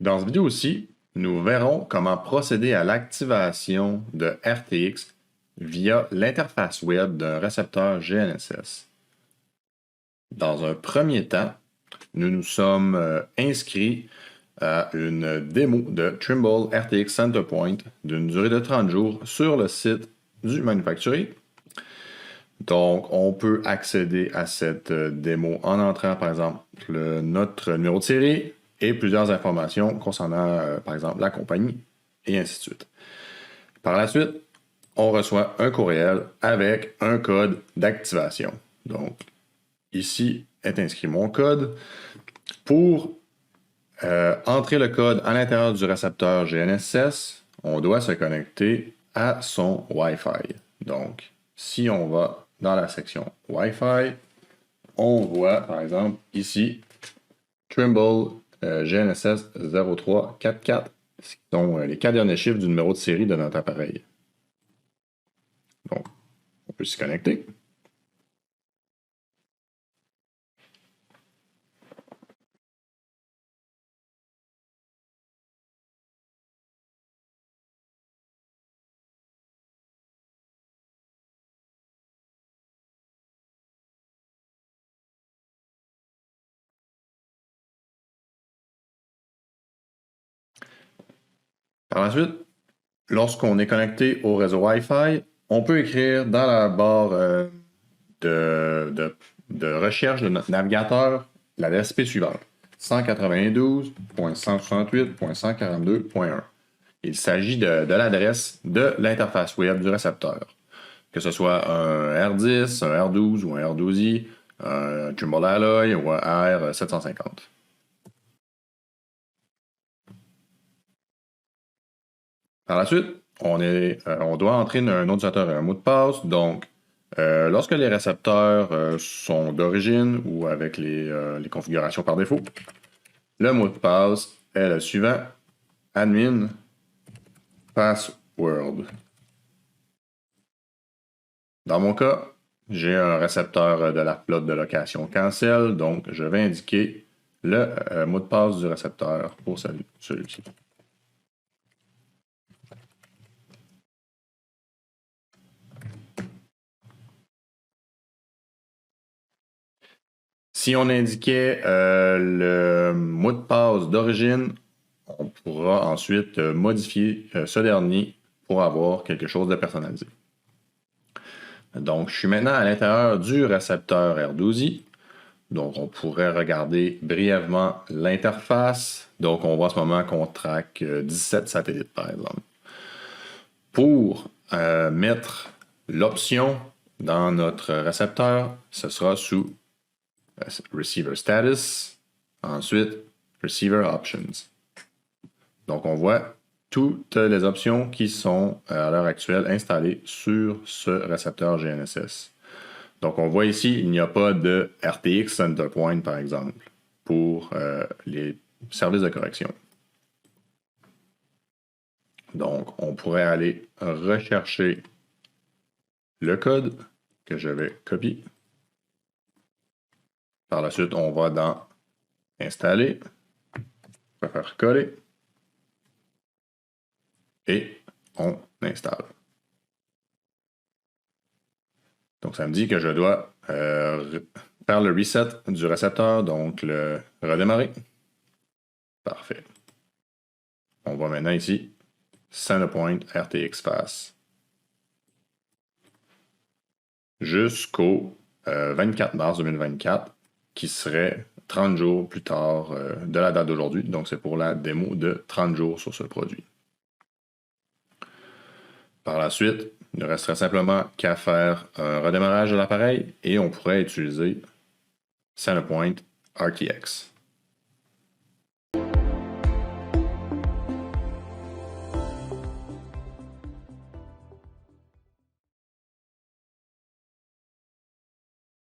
Dans cette vidéo aussi, nous verrons comment procéder à l'activation de RTX via l'interface web d'un récepteur GNSS. Dans un premier temps, nous nous sommes inscrits à une démo de Trimble RTX Centerpoint d'une durée de 30 jours sur le site du manufacturier. Donc, on peut accéder à cette démo en entrant, par exemple, notre numéro de série et plusieurs informations concernant, par exemple, la compagnie et ainsi de suite. Par la suite, on reçoit un courriel avec un code d'activation. Donc, ici est inscrit mon code. Pour entrer le code à l'intérieur du récepteur GNSS, on doit se connecter à son Wi-Fi. Donc, si on va dans la section Wi-Fi, on voit par exemple ici Trimble GNSS 0344, qui sont les 4 derniers chiffres du numéro de série de notre appareil. Donc, on peut s'y connecter. Par la suite, lorsqu'on est connecté au réseau Wi-Fi, on peut écrire dans la barre de recherche de notre navigateur l'adresse IP suivante: 192.168.142.1. Il s'agit de l'adresse de l'interface web du récepteur, que ce soit un R10, un R12 ou un R12i, un Trimble Alloy ou un AR750. Par la suite, on doit entrer un nom d'utilisateur et un mot de passe. Donc, lorsque les récepteurs sont d'origine ou avec les configurations par défaut, le mot de passe est le suivant: admin password. Dans mon cas, j'ai un récepteur de la flotte de location cancel, donc je vais indiquer le mot de passe du récepteur pour celui-ci. Si on indiquait le mot de passe d'origine, on pourra ensuite modifier ce dernier pour avoir quelque chose de personnalisé. Donc, je suis maintenant à l'intérieur du récepteur R12i. Donc, on pourrait regarder brièvement l'interface. Donc, on voit en ce moment qu'on traque 17 satellites, par exemple. Pour mettre l'option dans notre récepteur, ce sera sous Receiver Status, ensuite Receiver Options. Donc, on voit toutes les options qui sont à l'heure actuelle installées sur ce récepteur GNSS. Donc, on voit ici, il n'y a pas de RTX Centerpoint, par exemple, pour les services de correction. Donc, on pourrait aller rechercher le code que je vais copier. Par la suite, on va dans Installer, on va faire coller et on installe. Donc, ça me dit que je dois faire le reset du récepteur, donc le redémarrer. Parfait. On va maintenant ici, Centerpoint RTX Fast. Jusqu'au 24 mars 2024, qui serait 30 jours plus tard de la date d'aujourd'hui. Donc, c'est pour la démo de 30 jours sur ce produit. Par la suite, il ne resterait simplement qu'à faire un redémarrage de l'appareil et on pourrait utiliser Centerpoint RTX.